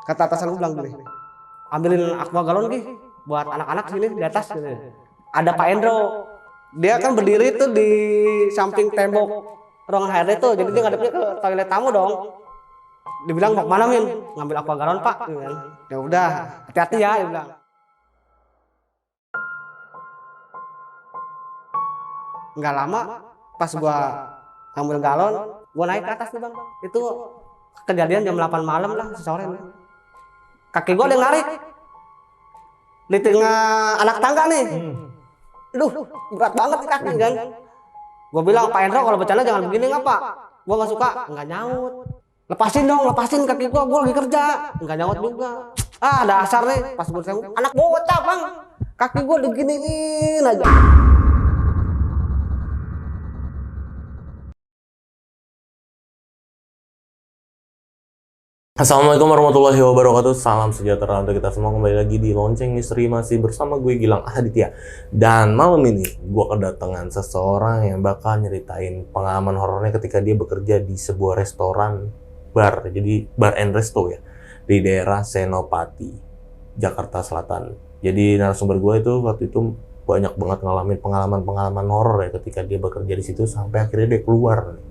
Kata atasan gue bilang gini, ambilin aqua galon gih buat anak-anak sini di atas gitu. Ada Pak Endro, dia kan berdiri tuh di samping tembok ruangan HRD tuh, jadi dia ngadepnya ke toilet tamu dong. Dibilang mau kemana Min? Ngambil aqua galon Pak. Gitu kan. Ya udah, hati-hati ya, dia bilang. Nggak lama, pas gua ngambil galon, gua naik ke atas tuh bang. Itu kejadian jam 8 malam lah, sore. Kaki gua ada yang narik di tengah anak tangga nih. Aduh, berat banget nih kaki kan. Gua bilang, Pak Endro kalau bercanda jangan begini nggak Pak? Gua nggak suka, nggak nyaut. Lepasin dong, lepasin kaki gua lagi kerja. Nggak nyaut juga. Ah, dasar nih, pas gua tengok, anak bocah bang, kaki gua diginiin aja. Assalamualaikum warahmatullahi wabarakatuh. Salam sejahtera untuk kita semua. Kembali lagi di Lonceng Misteri, masih bersama gue Gilang Aditya. Dan malam ini gue kedatangan seseorang yang bakal nyeritain pengalaman horornya ketika dia bekerja di sebuah restoran bar. Jadi bar and resto ya, di daerah Senopati, Jakarta Selatan. Jadi narasumber gue itu waktu itu banyak banget ngalamin pengalaman-pengalaman horor ya ketika dia bekerja di situ sampai akhirnya dia keluar.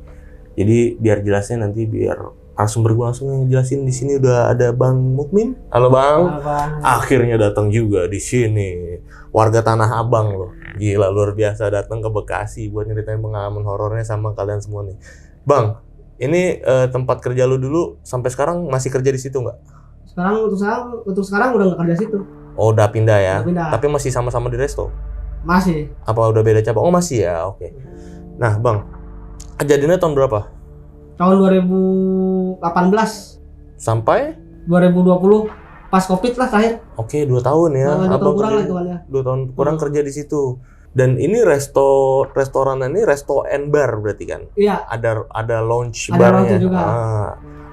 Jadi biar jelasnya nanti biar narasumber gue langsung ngejelasin. Di sini udah ada Bang Mukmin. Halo Bang. Halo, Bang. Akhirnya datang juga di sini. Warga Tanah Abang loh. Gila luar biasa datang ke Bekasi buat nyeritain pengalaman horornya sama kalian semua nih. Bang, ini tempat kerja lu dulu sampai sekarang masih kerja di situ nggak? Untuk sekarang udah nggak kerja situ. Oh, udah pindah ya. Udah pindah. Tapi masih sama-sama di resto? Masih. Apa udah beda cabang? Oh, masih ya. Oke. Nah, Bang. Kejadiannya tahun berapa? Tahun 2018 Sampai 2020 pas Covid lah terakhir. Oke, 2 tahun ya. 2 tahun Abang kurang kerja- lah itu kan ya. 2 tahun kurang kerja di situ. Dan ini restoran ini resto and bar berarti kan? Iya. Ada lounge Ada barnya. lounge juga.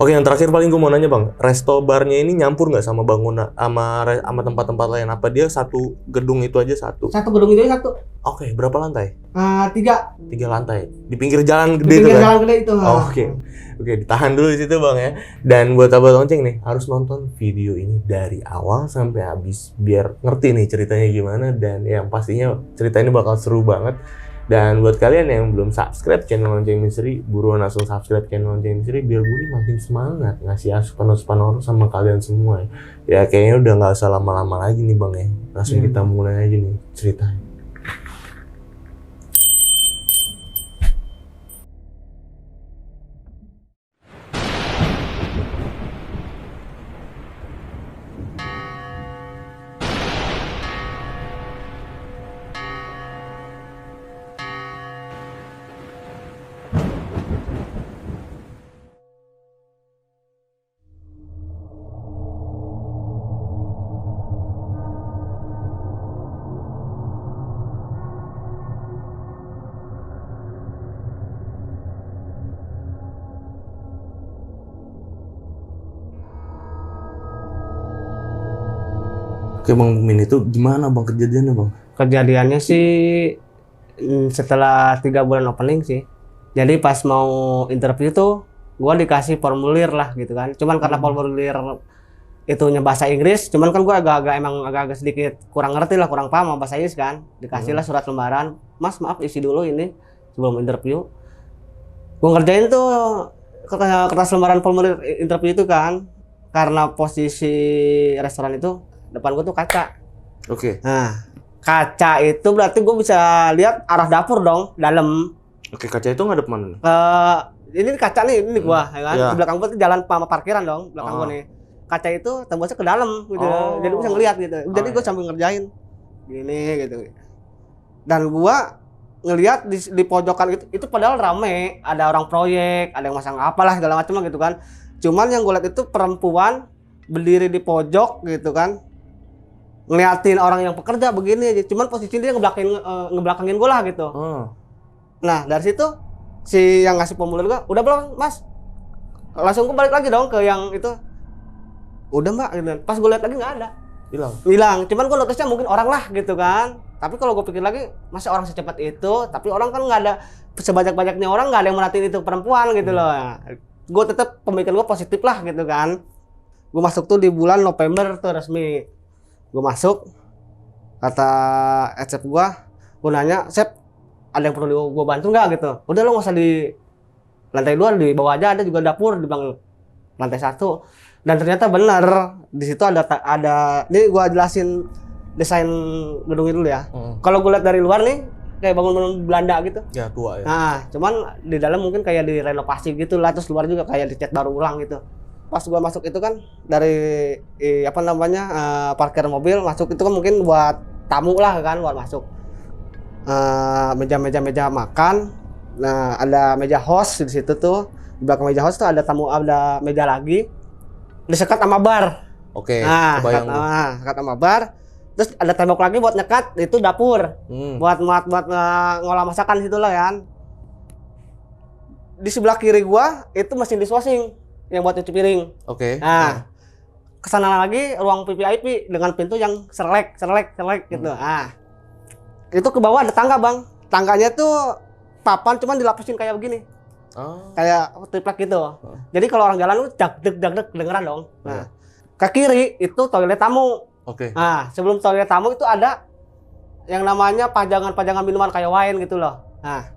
Oke, yang terakhir paling gue mau nanya Bang, resto barnya ini nyampur nggak sama bangunan sama tempat-tempat lain? Apa dia satu gedung itu aja satu? Satu gedung itu satu. Oke, berapa lantai? 3 3 lantai. Di pinggir jalan di gede itu pinggir kan? jalan gede itu. Oke, ditahan dulu di situ Bang ya. Dan buat abang lonceng nih, harus nonton video ini dari awal sampai habis biar ngerti nih ceritanya gimana, dan yang pastinya cerita ini bakal seru banget. Dan buat kalian yang belum subscribe channel Lonceng Misteri, buruan langsung subscribe channel Lonceng Misteri biar gue makin semangat ngasih asupan horor sama kalian semua. Ya kayaknya udah nggak usah lama-lama lagi nih Bang ya. Langsung kita mulai aja nih ceritanya. Oke Bang Min, itu gimana Bang kejadiannya Bang? Kejadiannya sih setelah 3 bulan opening sih. Jadi pas mau interview tuh gua dikasih formulir lah gitu kan. Cuman karena formulir itunya bahasa Inggris, cuman kan gua agak-agak sedikit kurang ngerti lah, kurang paham sama bahasa Inggris kan. Dikasih lah surat lembaran, Mas maaf isi dulu ini sebelum interview. Gua ngerjain tuh kertas lembaran formulir interview itu kan, karena posisi restoran itu depan gua tuh kaca. Oke. Nah, kaca itu berarti gue bisa lihat arah dapur dong, dalam. Oke, kaca itu ngadep mana nih? Ini kaca nih, ini gua, ya kan. Iya. Di belakang gua tuh jalan parkiran dong, belakang gua nih. Kaca itu tembusnya ke dalam gitu. Jadi gua bisa ngelihat gitu. Jadi gua sambil ngerjain gini gitu. Dan gua ngelihat di pojokan itu padahal rame, ada orang proyek, ada yang masang apalah segala macam gitu kan. Cuman yang gua lihat itu perempuan berdiri di pojok gitu kan. Ngeliatin orang yang pekerja begini aja, cuman posisinya dia ngebelakangin gue lah gitu. Nah dari situ si yang ngasih formulir gue, udah belum Mas? Langsung gue balik lagi dong ke yang itu. Udah Mbak, gitu. Pas gue lihat lagi nggak ada. Hilang. Cuman gue notisnya mungkin orang lah gitu kan. Tapi kalau gue pikir lagi, masa orang secepat itu? Tapi orang kan nggak ada, sebanyak-banyaknya orang nggak ada yang merhatiin itu perempuan gitu loh. Gue tetap pemikiran gue positif lah gitu kan. Gue masuk tuh di bulan November tuh resmi. Gue masuk, kata chef gue nanya, "Chef, ada yang perlu gue bantu nggak?" gitu. "Udah lo nggak usah di lantai 2, di bawah aja ada juga dapur," dibilang lantai 1. Dan ternyata benar di situ ada ini gue jelasin desain gedung itu dulu ya. Kalau gue lihat dari luar nih kayak bangunan Belanda gitu. Ya tua ya. Nah, cuman di dalam mungkin kayak direnovasi gitu lah, terus luar juga kayak dicat baru ulang gitu. Pas gua masuk itu kan dari parkir mobil masuk itu kan mungkin buat tamu lah kan, buat masuk. Meja makan. Nah, ada meja host di situ tuh. Di belakang meja host tuh ada meja lagi. Disekat sama bar. Oke, Nah, kebayang. sekat sama bar. Terus ada tembok lagi buat nyekat, itu dapur. Buat ngolah masakan situ lah kan. Di sebelah kiri gua itu mesin dishwashing yang buat cuci piring. Oke. Nah, kesana lagi ruang VIP dengan pintu yang selek gitu. Nah, itu ke bawah ada tangga, Bang. Tangganya tuh papan cuman dilapisin kayak begini. Kayak triplek gitu. Jadi kalau orang jalan tuh dag dengeran dong. Nah, ke kiri itu toilet tamu. Oke. Nah, sebelum toilet tamu itu ada yang namanya pajangan minuman kayak wine gitu loh. Nah,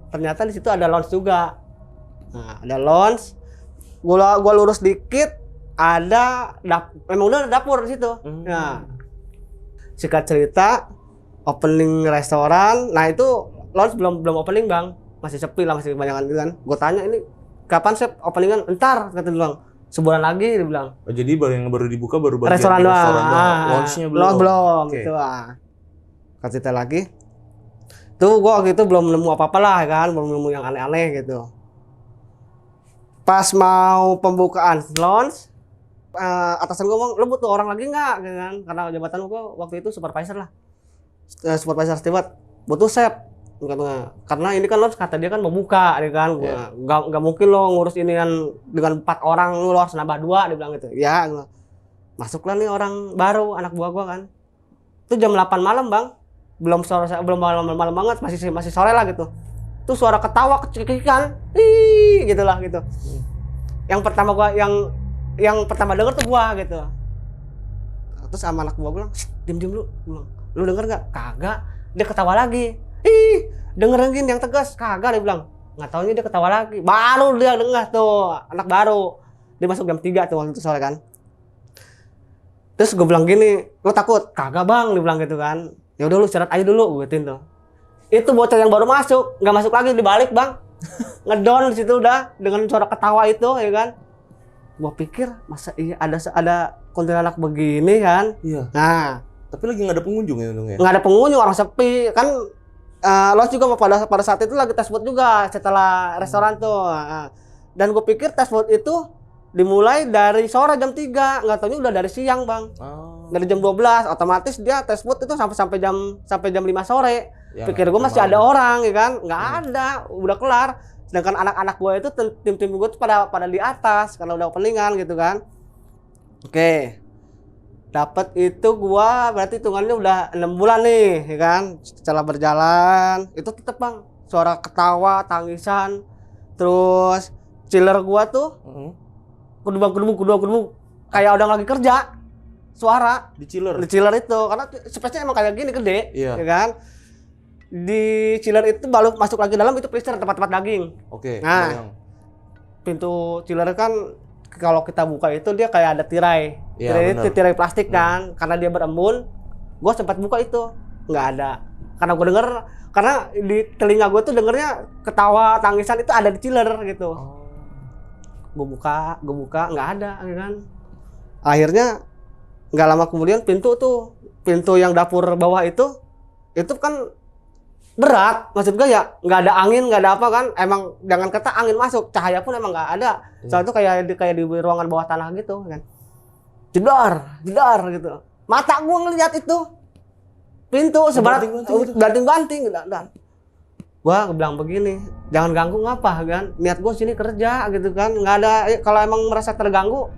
ternyata di situ ada lounge juga. Nah, ada lounge. Gua lurus dikit memang udah ada dapur di situ. Nah, singkat cerita opening restoran. Nah, itu lounge belum opening, Bang. Masih sepi lah, masih kebanyakan gitu kan. Gua tanya, "Ini kapan Chef openingan?" "Entar," kata dia, Bang. "Sebulan lagi," dia bilang. Jadi baru dibuka baru bagian restoran doang. Launch-nya belum. Belum Okay. gitu Cerita lagi. Tuh gua waktu itu belum nemu apa-apa lah kan, belum nemu yang aneh-aneh gitu. Pas mau pembukaan launch, atasan gua ngomong, "Lu butuh orang lagi nggak?" Gitu kan. Karena jabatan gua waktu itu supervisor lah. Supervisor steward. "Butuh chef." Karena ini kan launch kata dia kan mau buka, dia kan. Nggak mungkin lo ngurus ini kan dengan 4 orang, lo harus nambah 2, dia bilang gitu. Ya, masuklah nih orang baru, anak buah gua kan. Itu jam 8 malam, Bang. Belum malam banget, masih sore lah gitu. Tuh suara ketawa kecikikan, gitu lah gitu. Yang pertama denger tuh gua gitu. Terus sama anak gua bilang, "Diam dulu." "Lu denger nggak?" "Kagak." Dia ketawa lagi. Dengerin yang tegas. "Kagak," dia bilang. Nggak taunya dia ketawa lagi. Baru dia denger tuh, anak baru. Dia masuk jam 3 tuh waktu itu sore kan. Terus gue bilang gini, "Lu takut?" "Kagak, Bang," dia bilang gitu kan. "Ya udah lu istirahat aja dulu," gue gituin tuh. Itu bocah yang baru masuk, nggak masuk lagi, dibalik, Bang. Ngedon di situ udah dengan suara ketawa itu, ya kan. Gua pikir masa iya ada kuntilanak begini kan. Iya. Nah, Tapi lagi nggak ada pengunjung ya untungnya. nggak ada pengunjung, orang sepi kan. Los juga pada saat itu lagi tes food juga setelah restoran tuh. Dan gue pikir tes food itu dimulai dari sore jam 3, nggak taunya udah dari siang, Bang. Dari jam 12, otomatis dia tes food itu sampai jam 5 sore. Ya, Pikir gue masih ada orang, ya kan? Nggak ada, udah kelar. Sedangkan anak-anak gue itu tim gue tuh pada di atas karena udah openingan gitu kan. Oke. Dapat itu gua berarti hitungannya udah 6 bulan nih, ya kan? Setelah berjalan, itu tetep, Bang, suara ketawa, tangisan, terus chiller gua tuh kedubung kayak orang lagi kerja. Suara Di chiller itu karena space-nya emang kayak gini gede, Iya. ya kan? Di chiller itu baru masuk lagi dalam itu freezer tempat daging. Oke. Nah, kebayang. pintu chiller kan kalau kita buka itu dia kayak ada tirai. Iya, Tirai itu bener. tirai plastik kan, karena dia berembun. Gue sempat buka itu, nggak ada. Karena di telinga gue tuh dengernya ketawa, tangisan itu ada di chiller gitu. Gue buka, nggak ada, ya kan. Akhirnya nggak lama kemudian pintu yang dapur bawah itu kan berat, maksud gue ya nggak ada angin, nggak ada apa kan, emang jangan kata angin masuk, cahaya pun emang nggak ada. Soalnya itu kayak di ruangan bawah tanah gitu kan, jedar gitu. Mata gue ngeliat itu pintu sebarat banting-banting dan gue bilang begini, jangan ganggu ngapa kan, niat gue sini kerja gitu kan, nggak ada. Kalau emang merasa terganggu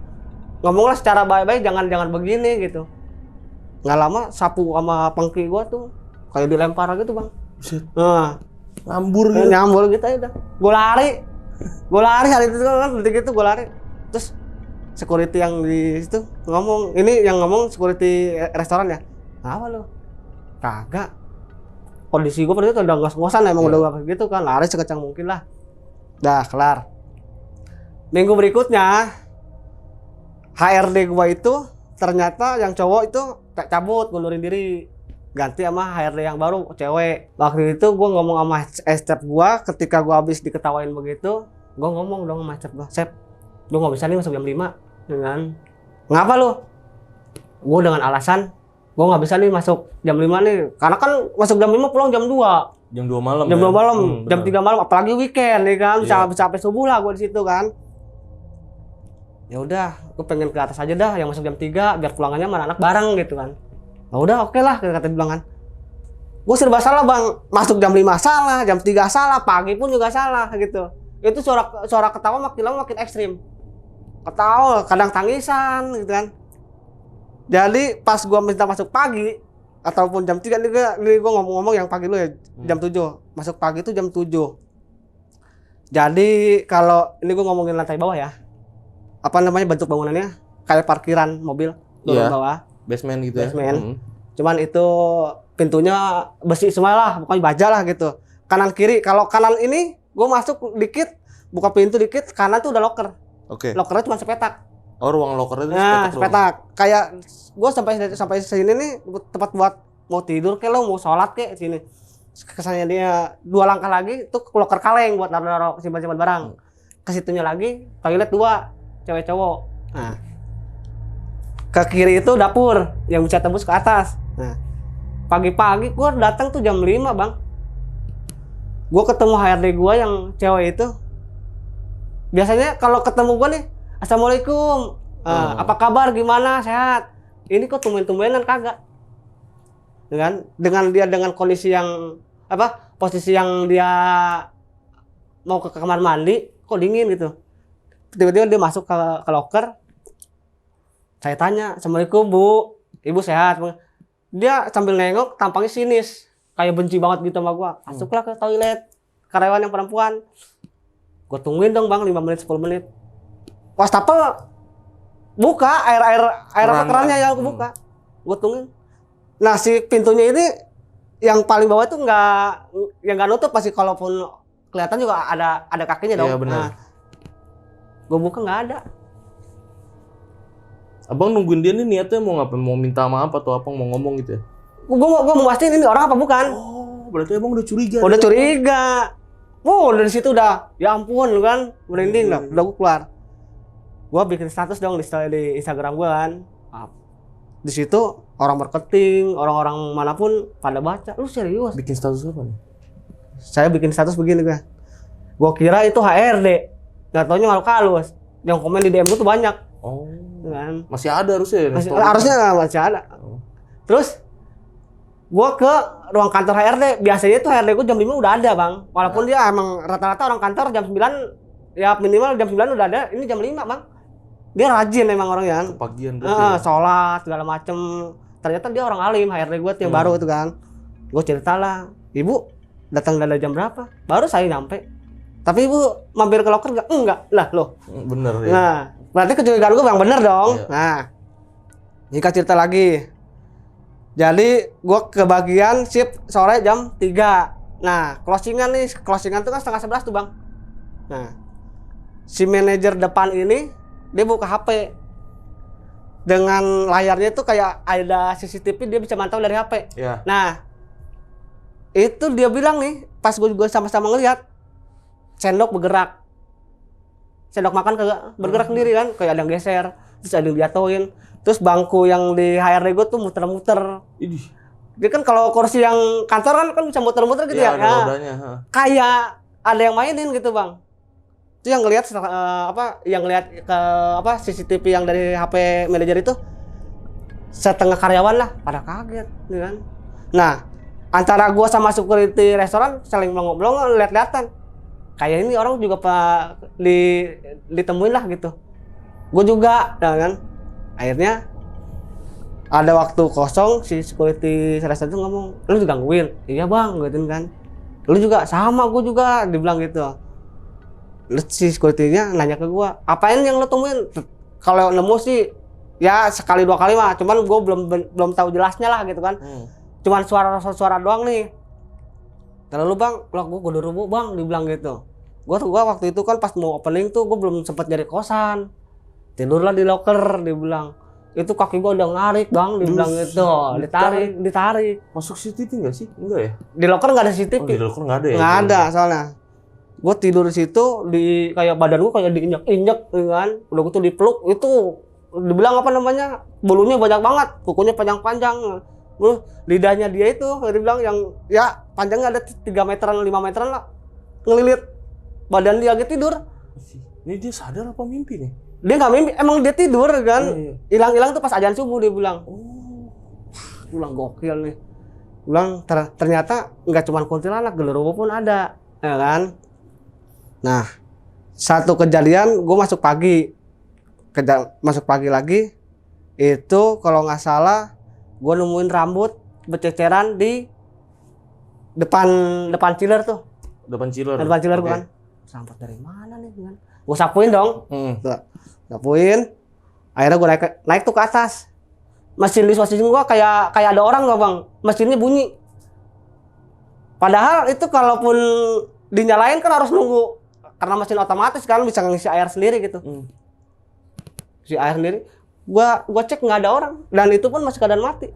ngomonglah secara baik-baik, jangan begini gitu. Nggak lama sapu sama pengki gue tuh kayak dilempar gitu, Bang. Nah, Nyambur gitu. gitu aja udah. Gue lari hari itu kan, detik itu gue lari. Terus security yang di situ ngomong, ini yang ngomong security restoran ya. Apa lu? Kagak. Kondisi gue pada itu udah ngos-ngosan emang udah gitu kan, lari sekecang mungkin lah. Dah kelar. Minggu berikutnya HRD gue itu ternyata yang cowok itu cabut, ngundurin diri, ganti sama HRD yang baru cewek. Waktu itu gue ngomong sama staf gue, ketika gue habis diketawain begitu, gue ngomong dong sama staf gue, "Sep, lu nggak bisa nih masuk jam 5 dengan ngapa lu?" Gue dengan alasan gue nggak bisa nih masuk jam 5 nih, karena kan masuk jam 5 pulang jam 2 malam. jam 2 malam, jam bener. 3 malam, apalagi weekend nih kan, bisa sampai subuh lah gue di situ kan. Ya udah, gue pengen ke atas aja dah, yang masuk jam 3 biar pulangannya sama anak bareng gitu kan. Nah udah oke lah, kata bilang kan. Gue serba salah bang, masuk jam 5 salah, jam 3 salah, pagi pun juga salah gitu. Itu suara ketawa makin lama makin ekstrim. Ketawa, kadang tangisan gitu kan. Jadi pas gue minta masuk pagi ataupun jam 3 nih gue ngomong-ngomong yang pagi lu ya, jam 7. Masuk pagi itu jam 7. Jadi kalau ini gue ngomongin lantai bawah ya. Apa namanya bentuk bangunannya? Kayak parkiran mobil turun bawah. Basement gitu ya. Basement. Cuman itu pintunya besi semua lah, pokoknya baja lah gitu. Kanan kiri, kalau kanan ini gue masuk dikit, buka pintu dikit, kanan tuh udah locker. Oke. Lockernya cuma sepetak. Oh, ruang lokernya itu Nah, sepetak. Kayak gue sampai sini nih tempat buat mau tidur kayak lo mau sholat kayak sini. Kesannya dia 2 langkah lagi tuh locker kaleng buat naruh simpan-simpan barang. Ke situnya lagi toilet 2 cewek cowok. Nah, ke kiri itu dapur yang bisa tembus ke atas. Nah, pagi-pagi gue datang tuh jam 5 bang. Gue ketemu HRD gue yang cewek itu. Biasanya kalau ketemu gue nih, "Assalamualaikum, apa kabar, gimana, sehat?" Ini kok tumben-tumbenan kagak. Dengan dia dengan kondisi yang posisi yang dia mau ke kamar mandi, kok dingin gitu. Tiba-tiba dia masuk ke locker. Saya tanya, "Assalamualaikum Bu, Ibu sehat?" Dia sambil nengok, tampangnya sinis, kayak benci banget gitu sama gua. Masuklah ke toilet, karyawan yang perempuan. Gua tungguin dong bang, 5 menit 10 menit. Wastafel buka, air kerannya yang aku buka. Gua tungguin. Nah si pintunya ini yang paling bawah itu nggak nutup, pasti kalaupun kelihatan juga ada kakinya dong. Iya benar. Nah, gue buka nggak ada. Abang nungguin dia nih niatnya mau ngapain? Mau minta maaf atau apa? Mau ngomong gitu ya? Gue mau pastiin ini orang apa bukan. Oh, berarti abang udah curiga. Udah curiga. Oh, dari situ udah, ya ampun kan, merinding lah. Udah gue keluar. Gue bikin status dong di Instagram gue kan. Di situ orang marketing, orang-orang manapun pada baca. Lu serius? Bikin status apa nih? Saya bikin status begini gue. Gue kira itu HRD. Gak taunya malu kalus. Yang komen di DM gue tuh banyak. Oh. Kan? Masih ada harusnya. Harusnya masih ada. Terus gue ke ruang kantor HRD. Biasanya tuh HRD gue jam 5 udah ada bang. Walaupun dia emang rata-rata orang kantor jam 9, ya minimal jam 9 udah ada. Ini jam 5 bang. Dia rajin emang orangnya. Kepagian sholat segala macem. Ternyata dia orang alim, HRD gue yang baru itu kan. Gue cerita lah, "Ibu datang dari jam berapa?" Baru saya nyampe. "Tapi ibu mampir ke loker nggak?" "Enggak." Lah loh. Bener ya. Nah, berarti kecurigaan gue yang bener dong. Iya. Nah, jika cerita lagi. Jadi gue kebagian shift sore jam 3. Nah, closingan tuh kan setengah 11 tuh bang. Nah, si manajer depan ini dia buka HP. Dengan layarnya tuh kayak ada CCTV, dia bisa mantau dari HP. Iya. Nah, itu dia bilang nih, pas gue juga sama-sama ngeliat, sendok bergerak. Sendok makan kagak bergerak sendiri kan, kayak ada yang geser, terus ada yang dijatuhin. Terus bangku yang di HRD gue tuh muter-muter. Idih. Dia kan kalau kursi yang kantor kan bisa muter-muter gitu ya. Ada rodanya. Kayak ada yang mainin gitu bang. Itu yang ngelihat ke CCTV yang dari HP manajer itu setengah karyawan lah pada kaget gitu kan. Nah, antara gua sama security restoran saling melongo-melongo, lihat-lihatan. Kayak ini orang juga ditemuin lah gitu. Gua juga kan. Akhirnya ada waktu kosong, si security restoran itu ngomong, "Lu digangguin?" "Iya bang," gitu kan. "Lu juga?" "Sama, gua juga," dibilang gitu. Lu si security-nya nanya ke gua, "Apain yang lu temuin?" Kalau nemu sih ya sekali dua kali mah, cuman gue belum tahu jelasnya lah gitu kan. Cuman suara doang nih. Lalu bang, lah gue genderuwo bang, dibilang gitu. Gua waktu itu kan pas mau opening tuh gue belum sempat nyari kosan. Tidurlah di locker, dibilang. Itu kaki gue udah ngarik bang, dibilang gitu. Ditarik. Masuk CCTV nggak sih? Enggak ya? Di locker nggak ada CCTV. Oh, di locker nggak ada ya? Nggak ada soalnya. Gue tidur di situ, di kayak badan gue kayak diinjek kan. Udah gitu dipeluk, itu dibilang apa namanya, bulunya banyak banget, kukunya panjang-panjang. Lidahnya dia itu, dibilang yang ya panjangnya ada 3 meteran, 5 meteran lah. Ngelilit badan dia lagi tidur. Ini dia sadar apa mimpi nih? Dia nggak mimpi, emang dia tidur kan. Hilang-hilang tuh pas azan subuh dia bilang. Bilang gokil nih. Bilang ternyata nggak cuma kuntilanak, genderuwo pun ada, ya kan. Nah, satu kejadian gue masuk pagi lagi itu kalau nggak salah gue nemuin rambut berceceran di depan chiller tuh. Depan chiller gue kan. Rambut dari mana nih kan? Gue sapuin dong. Tuh, sapuin. Akhirnya gue naik tuh ke atas. Mesin dishwashing gue kayak ada orang nggak bang? Mesinnya bunyi. Padahal itu kalaupun dinyalain kan harus nunggu, karena mesin otomatis kan bisa ngisi air sendiri gitu. Si air sendiri. Gua cek nggak ada orang dan itu pun masih keadaan mati.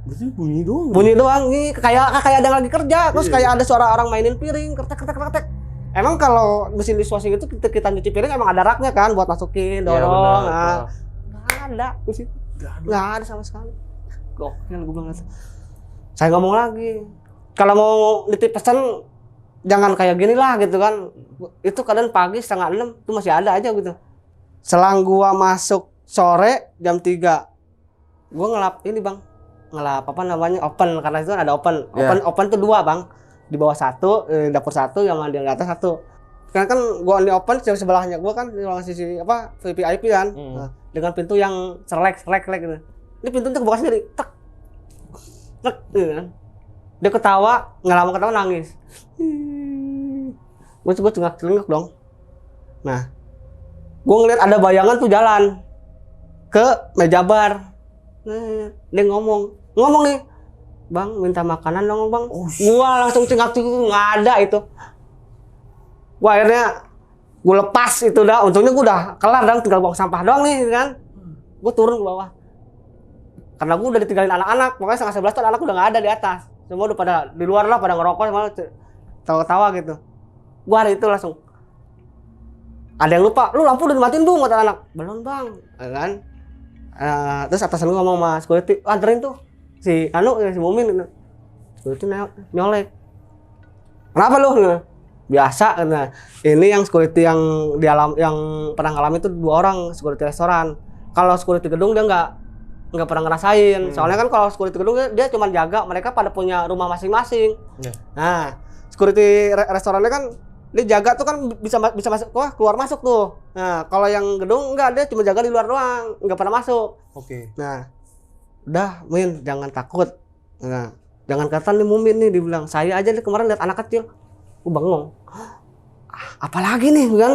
Berarti bunyi doang. Bunyi doang nih, kayak ada yang lagi kerja, terus kayak ada suara orang mainin piring, kretek. Emang kalau mesin dishwashing itu kita nyuci piring emang ada raknya kan buat masukin, dorong. Nah, nggak ada di situ. Nggak ada sama sekali. Gokil gue bilang. Saya ngomong lagi, kalau mau nitip pesan jangan kayak gini lah gitu kan. Itu kadang pagi 5:30 itu masih ada aja gitu. Selang gua masuk sore jam 3, gua ngelap ini bang, apa namanya, open, karena itu ada open tuh 2 bang, di bawah 1, dapur 1, yang di atas 1. Kan gua di open yang sebelahnya gua kan di sisi apa VIP kan, nah, dengan pintu yang selek gitu. Ini pintu tuh kebuka sendiri, tek gitu kan. Dia ketawa, nggak lama ketawa nangis. Gue cengak dong. Nah, gue ngeliat ada bayangan tuh jalan ke meja bar. Dia ngomong nih, bang minta makanan dong bang. Gua langsung cengak nggak ada itu. Gua akhirnya gue lepas itu dah. Untungnya gue udah kelar dong, tinggal buang sampah doang nih kan. Gue turun ke bawah. Karena gue udah ditinggalin anak-anak, pokoknya 10:30 tuh anak udah nggak ada di atas. Semua udah pada di luar lah, pada ngerokok, malah tawa-tawa gitu. Gua hari itu langsung ada yang lupa, lu lampu udah dimatiin belum, kata anak. Belum bang, kan. Terus atasan gua ngomong sama security, anterin tuh si Mumin gitu. Security nyolek. Kenapa lu? Biasa, nah, ini yang security yang pernah ngalamin itu 2 orang security restoran. Kalau security gedung dia nggak pernah ngerasain. Soalnya kan kalau security gedung dia cuma jaga, mereka pada punya rumah masing-masing. Nah, security restorannya kan dia jaga tuh kan bisa masuk, keluar masuk tuh. Nah, kalau yang gedung enggak, dia cuma jaga di luar doang, nggak pernah masuk. Nah, udah Min, jangan takut. Nah, jangan kata nih Mumin nih, dibilang saya aja nih kemarin lihat anak kecil. Gue bengong. Apalagi nih kan?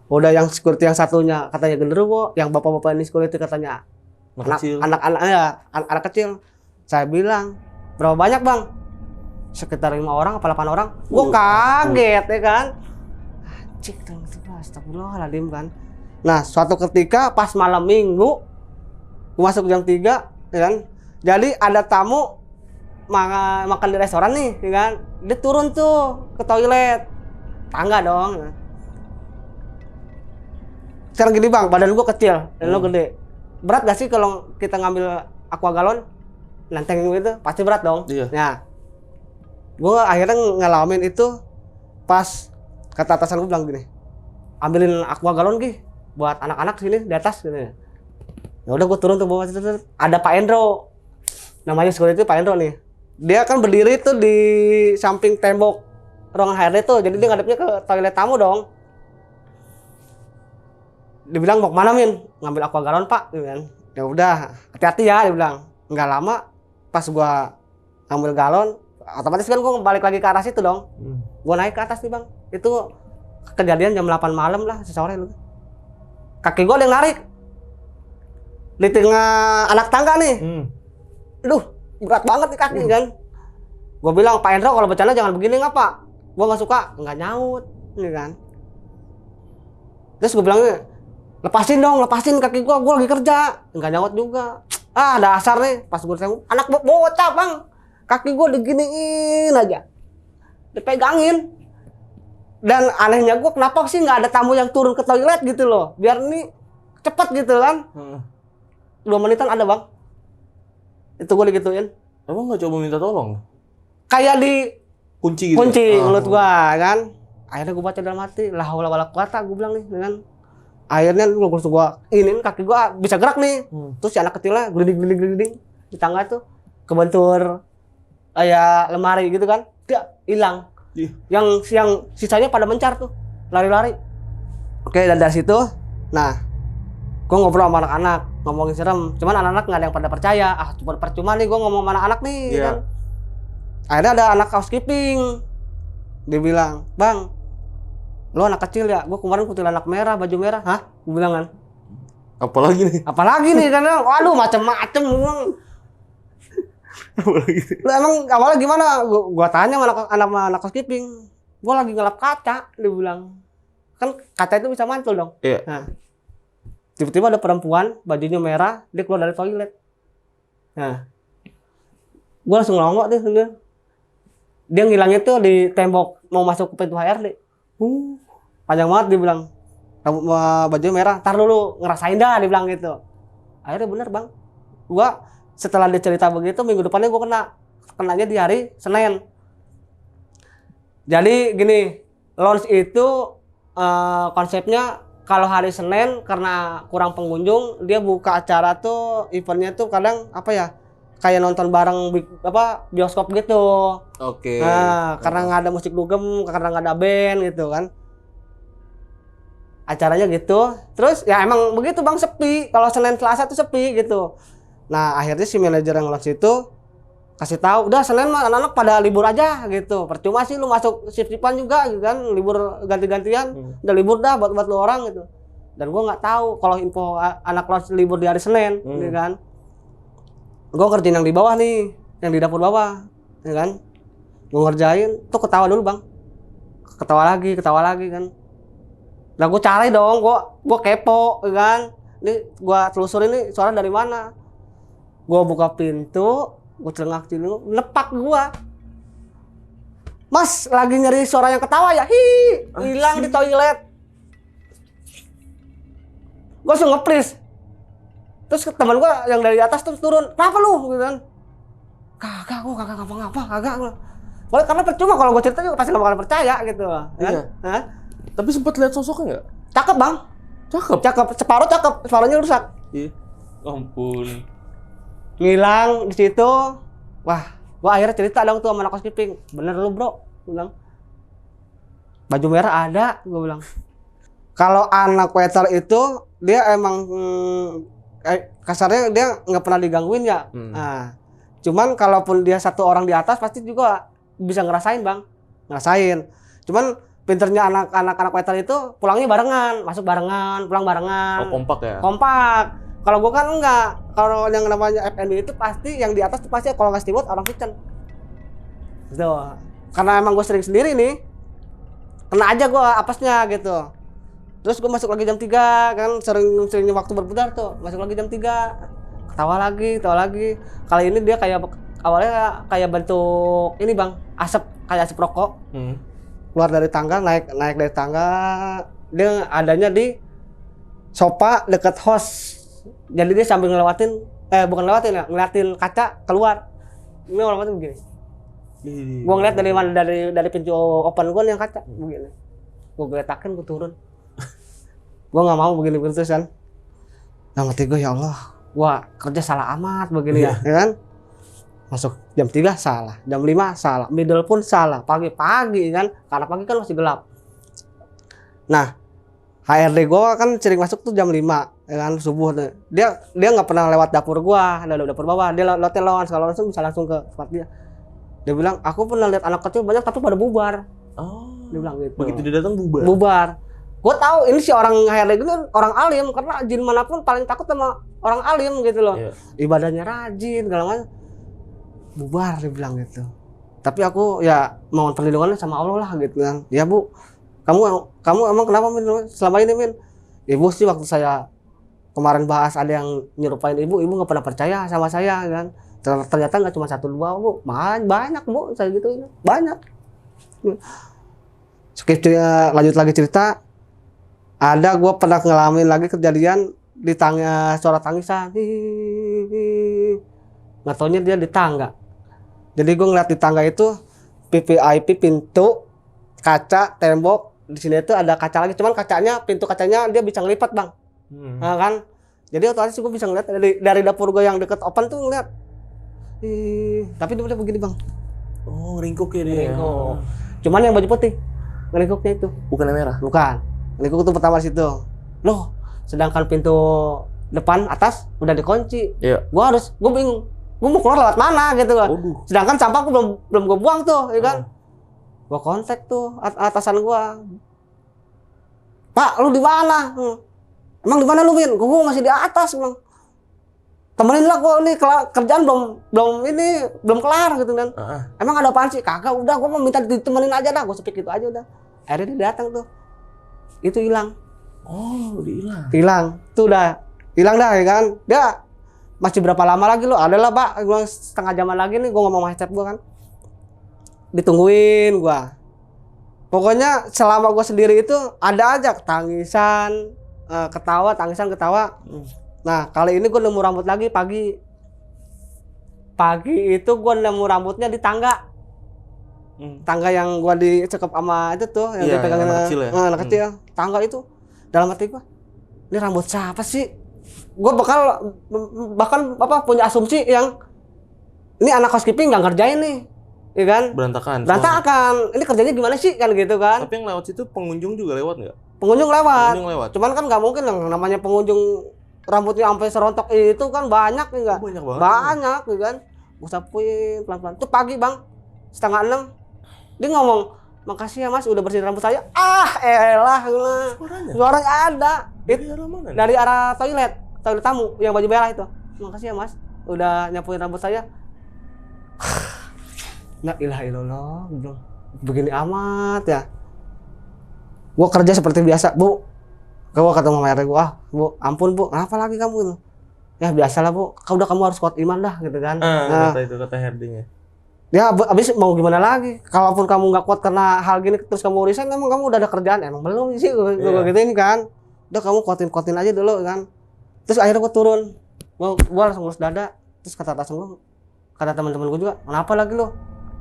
Udah yang security yang satunya katanya genderuwo, yang bapak-bapak ini security katanya anak kecil. Saya bilang, berapa banyak bang? Sekitar 5 orang apa 8 orang. Gue kaget ya kan. Anjing, astagfirullahaladzim kan. Nah, suatu ketika pas malam minggu, gue masuk jam 3 ya kan. Jadi ada tamu makan di restoran nih ya kan. Dia turun tuh ke toilet, tangga dong. Sekarang gini bang, badan gue kecil dan lo gede. Berat gak sih kalau kita ngambil aqua galon, nenteng gitu, pasti berat dong. Nah, gue akhirnya ngalamin itu pas kata atasan gue bilang gini, ambilin aqua galon Gi buat anak-anak sini di atas gitu. Ya udah gue turun tuh bawah situ, ada Pak Endro, namanya security Pak Endro nih. Dia kan berdiri tuh di samping tembok ruangan HRD tuh, jadi dia ngadepnya ke toilet tamu dong. Dibilang mau kemana Min? Ngambil aqua galon Pak, gitu kan. Ya udah, hati-hati ya, dia bilang. Nggak lama, pas gua ngambil galon, otomatis kan gua balik lagi ke arah situ dong. Gua naik ke atas nih bang. Itu kejadian jam 8 malam lah, sore lu. Kaki gua ada yang narik. di tengah anak tangga nih. Aduh, berat banget nih kaki kan. Gue bilang, Pak Endro kalau bercanda jangan begini nggak Pak? Gue nggak suka, nggak nyaut, nih kan. Terus gue bilang, lepasin dong, lepasin kaki gue lagi kerja, nggak nyaut juga. Ah, dasar nih, pas gue tengok, anak bocah bang, kaki gue diginiin aja, dipegangin. Dan anehnya gue, kenapa sih nggak ada tamu yang turun ke toilet gitu loh, biar ini cepet gitu kan. 2 menitan ada bang, itu gue digituin. Emang nggak coba minta tolong? Kayak di Kunci gitu? mulut gua kan. Akhirnya gua baca dalam hati, la haula wala quwata, gua bilang nih kan. Akhirnya gua ini kaki gua bisa gerak nih. Terus si anak kecilnya gliding di tangga tuh kebentur kayak lemari gitu kan. Dia hilang. Yang sisanya pada mencar tuh, lari-lari. Oke, dan dari situ nah gua ngobrol sama anak-anak, ngomongin serem. Cuman anak-anak nggak ada yang pada percaya. Ah, cuma percuma nih gua ngomong sama anak-anak nih kan. Akhirnya ada anak housekeeping, dia bilang, bang, lo anak kecil ya, gue kemarin kuntilanak merah, baju merah, hah? Gue bilang kan, Apalagi nih kan, waduh macem-macem, lo emang awalnya gimana? Gue tanya sama anak housekeeping, gue lagi ngelap kaca, dia bilang, kan kaca itu bisa mantul dong. Iya. Nah, tiba-tiba ada perempuan, bajunya merah, dia keluar dari toilet. Nah, gue langsung ngelongok deh, dia ngilangnya tuh di tembok mau masuk ke pintu HRD. Panjang banget dia bilang. Baju merah, tar dulu ngerasain dah dia bilang gitu. Akhirnya bener bang. Gua setelah dia cerita begitu minggu depannya gua kenanya di hari Senin. Jadi gini, launch itu konsepnya kalau hari Senin karena kurang pengunjung, dia buka acara tuh eventnya tuh kadang apa ya? Kayak nonton bareng bioskop gitu. Oke. Nah, karena nggak ada musik dugem, karena nggak ada band gitu kan. Acaranya gitu. Terus ya emang begitu bang, sepi. Kalau Senin Selasa tuh sepi gitu. Nah akhirnya si manajer yang launch itu kasih tahu, udah Senin mah anak-anak pada libur aja gitu. Percuma sih lu masuk shift-shiftan juga gitu kan, libur ganti-gantian. Udah libur dah buat lu orang gitu. Dan gua nggak tahu kalau info anak launch libur di hari Senin, gitu kan. Gue ngerjain yang di bawah nih, yang di dapur bawah, ya kan? Gue ngerjain, tuh ketawa dulu bang, ketawa lagi kan. Nah gue cari dong, gue kepo, ya kan? Ini gue telusurin nih suara dari mana? Gue buka pintu, gue celengak dulu, lepak gue. Mas lagi nyari suara yang ketawa ya? Hilang di toilet. Gue langsung nge-freeze. Terus teman gue yang dari atas tuh turun, kenapa lu? Gitu kan. Kagak ngapa-ngapa, kagak. Boleh karena percuma kalau gue cerita juga pasti gak bakalan percaya gitu. Iya. Hah? Tapi sempat lihat sosoknya nggak? Cakep bang. Cakep, separuhnya rusak. Iya. Ampun. Ngilang di situ. Wah, gue akhirnya cerita dong tuh sama anak housekeeping. Bener lu bro, gue bilang. Baju merah ada, gue bilang. Kalau anak waiter itu dia emang kasarnya dia nggak pernah digangguin ya. Nah, cuman kalaupun dia satu orang di atas pasti juga bisa ngerasain bang, Cuman pinternya anak waiter itu pulangnya barengan, masuk barengan, pulang barengan. Oh, kompak ya? Kompak. Kalau gua kan enggak. Kalau yang namanya F&B itu pasti yang di atas tuh pasti kalau nggak steward orang kitchen. Gitu. Karena emang gua sering sendiri nih, kena aja gua apesnya gitu. Terus gue masuk lagi jam 3 kan, seringnya waktu berputar tuh, masuk lagi jam 3, ketawa lagi. Kali ini dia awalnya kayak bentuk ini bang, kayak asap rokok. Keluar dari tangga, naik dari tangga, dia adanya di sofa dekat host. Jadi dia sambil ngeliatin kaca keluar. Ini orang begini. Gue ngeliat dari pintu open gue nih yang kaca begini. Gue geletakin, gue turun. Gue nggak mau begini terus kan. Nah mati gue, ya Allah, gue kerja salah amat begini ya kan. Masuk jam 3 salah, jam 5 salah, middle pun salah, pagi-pagi kan, karena pagi kan masih gelap. Nah HRD gue kan sering masuk tuh jam 5 ya kan, subuh tuh. Dia nggak pernah lewat dapur gue, ada dapur bawah, dia lewatnya lawan, kalau langsung bisa langsung ke tempat dia. Dia bilang, aku pernah lihat anak kecil banyak tapi pada bubar. Oh, dia bilang gitu. Begitu dia datang bubar? Bubar. Gue tahu ini si orang HRD ini orang alim, karena jin manapun paling takut sama orang alim gitu loh. Iya. Ibadahnya rajin, segala macam. Bubar dia bilang gitu. Tapi aku ya mohon perlindungannya sama Allah lah gitu kan. Ya Bu, kamu emang kenapa Min selama ini Min? Ibu sih waktu saya kemarin bahas ada yang nyerupain ibu nggak pernah percaya sama saya kan. Ternyata nggak cuma 1 2 Bu, banyak Bu, saya gitu banyak. Skip lanjut lagi cerita. Ada gue pernah ngalamin lagi kejadian di suara tangisan. Nggak taunya dia di tangga. Jadi gue ngeliat di tangga itu PPIP, pintu, kaca, tembok. Di sini itu ada kaca lagi, cuman pintu kacanya dia bisa ngelipat bang. Nah, kan? Jadi otomatis gue bisa ngeliat dari dapur gue yang deket open tuh ngeliat. Tapi dia begini bang. Oh, ringkuk ya dia. Ringkuk. Cuman yang baju putih, ringkuknya itu. Bukan yang merah. Bukan. Ringkuk itu pertama situ. Loh, sedangkan pintu depan atas udah dikunci. Iya. Gue bingung. Gue mau keluar lewat mana gitu kan. Sedangkan sampah gue belum gue buang tuh, ya kan. Gue kontak tuh atasan gue. Pak, lu di mana? Emang di mana lu, Min? Gue masih di atas, Bang. Temenin lah gue nih, kerjaan belum kelar gitu kan. Emang ada apaan sih? Kagak, udah gue mau minta ditemenin aja dah. Gue sepik gitu aja udah. Akhirnya dia datang tuh. Itu hilang. Oh, hilang. Tuh udah hilang dah ya kan. Dia masih berapa lama lagi lo? Adalah Pak, gue setengah jaman lagi nih gue ngomong sama headset gue kan. Ditungguin gue. Pokoknya selama gue sendiri itu ada aja tangisan, ketawa, tangisan, ketawa. Nah kali ini gue nemu rambut lagi pagi. Pagi itu gue nemu rambutnya di tangga. Tangga yang gue dicekep sama itu tuh yang dipegangin anak kecil ya. Anak kecil. Tangga itu dalam hati gue, ini rambut siapa sih? Gue bahkan punya asumsi yang ini anak housekeeping nggak ngerjain nih, ya kan? Berantakan. Ini kerjanya gimana sih kan gitu kan? Tapi yang lewat situ pengunjung juga lewat nggak? Pengunjung lewat. Cuman kan nggak mungkin yang namanya pengunjung rambutnya sampai serontok itu kan banyak ya nggak? Banyak banget. Banyak ya kan? Gue sapuin pelan-pelan. Tuh pagi bang, 5:30. Dia ngomong, makasih ya mas udah bersihin rambut saya. Elah. Suaranya ada. Dari arah toilet tamu yang baju merah itu. Makasih ya mas udah nyapuin rambut saya. La ilaha illallah. Begini amat ya. Gua kerja seperti biasa, Bu. Gua ketemu sama RT gua, Bu, ampun Bu, kenapa lagi kamu? Ya biasalah Bu, kamu harus kuat iman dah gitu kan. Kata HRD-nya. Ya abis mau gimana lagi? Kalaupun kamu nggak kuat karena hal gini terus kamu resign, emang kamu udah ada kerjaan? Emang belum sih, gue gituin kan. Udah kamu kuatin aja dulu kan. Terus akhirnya gue turun, gue langsung ngurus dada. Terus kata teman-teman gue juga, kenapa lagi lo?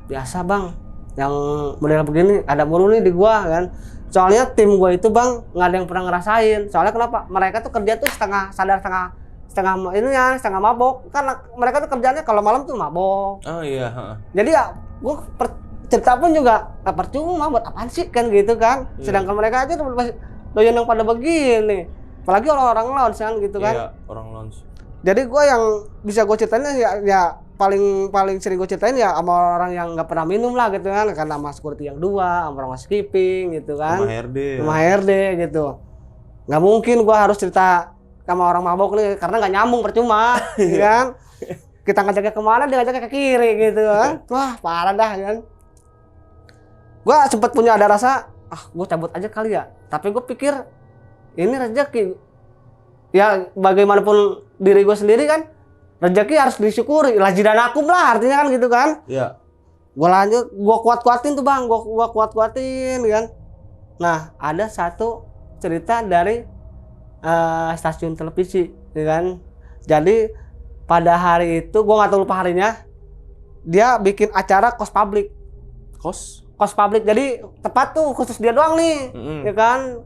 Biasa bang, yang model begini ada mulu nih di gue kan. Soalnya tim gue itu bang nggak ada yang pernah ngerasain. Soalnya kenapa? Mereka tuh kerja tuh setengah sadar setengah mabok, karena mereka tuh kerjanya kalau malam tuh mabok. Oh iya. Jadi ya gue cerita pun juga percuma buat apaan sih kan gitu kan. Sedangkan mereka aja tuh masih doyan yang pada begini, apalagi orang-orang lounge kan gitu kan. Iya, orang lounge. Jadi gue yang bisa gue ceritain ya paling sering gue ceritain ya sama orang yang nggak pernah minum lah gitu kan, karena sama security yang 2, sama orang housekeeping gitu kan, sama HRD gitu. Nggak mungkin gue harus cerita sama orang mabok nih, karena nggak nyambung, percuma, kan? Kita ngajaknya kemana, dia ngajaknya ke kiri gitu kan? Wah parah dah kan? Gue sempet punya ada rasa, gue cabut aja kali ya. Tapi gue pikir ini rezeki. Ya bagaimanapun diri gue sendiri kan, rezeki harus disyukuri. Lajidanakum lah artinya kan gitu kan? Iya. Gue lanjut, gue kuat-kuatin tuh bang, gue kuat-kuatin kan? Nah ada satu cerita dari stasiun televisi, ya kan. Jadi pada hari itu gue nggak tahu lupa harinya, dia bikin acara kos publik. Kos publik, jadi tepat tuh khusus dia doang nih, ya kan.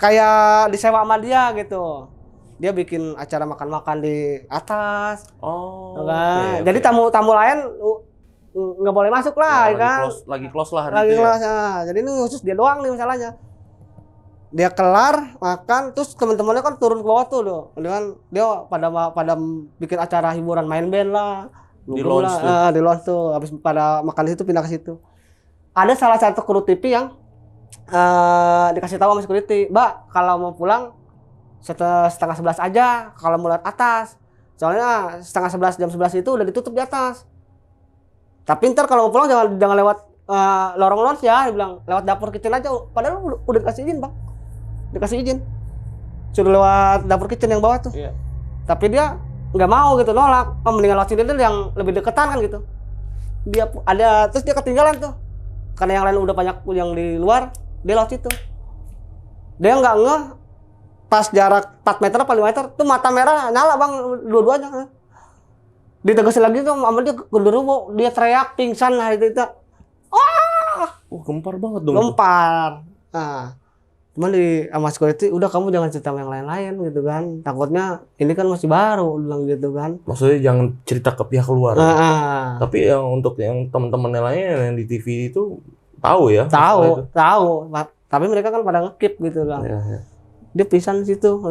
Kayak disewa sama dia gitu. Dia bikin acara makan-makan di atas. Oh. Kan? Okay, jadi tamu-tamu lain nggak boleh masuk lah, ya kan. Lagi close lah hari itu. Ya. Jadi ini khusus dia doang nih masalahnya. Dia kelar makan, terus teman-temannya kan turun ke bawah tuh loh. Dia pada bikin acara hiburan, main band lah. Di lounge tuh. Di lounge tuh. Habis pada makan di situ pindah ke situ. Ada salah satu kru TV yang dikasih tahu sama security, Mbak kalau mau pulang setengah 11 aja, kalau mau lewat atas. Soalnya setengah 11 jam 11 itu udah ditutup di atas. Tapi ntar kalau mau pulang jangan lewat lorong lounge ya, dia bilang lewat dapur kitchen aja. Padahal udah dikasih izin Bang, dikasih izin suruh lewat dapur kitchen yang bawah tuh. Iya. Tapi dia nggak mau gitu, nolak. Mendingan lewat sini yang lebih deketan kan gitu. Dia ada terus dia ketinggalan tuh karena yang lain udah banyak yang di luar, dia lewat situ. Dia nggak ngeh pas jarak 4 meter apa 5 meter tuh mata merah nyala Bang dua-duanya. Ditegesin lagi tuh sama dia genderuwo, dia teriak pingsan hari itu. Gempar banget dong. Gempar. Nah, cuman sama security, udah kamu jangan cerita sama yang lain-lain gitu kan. Takutnya ini kan masih baru, bilang gitu kan. Maksudnya jangan cerita ke pihak luar. Tapi yang untuk yang teman-teman lainnya yang di TV itu tahu ya? Tahu. Tapi mereka kan pada ngekip gitu kan. Iya. Dia pingsan di situ.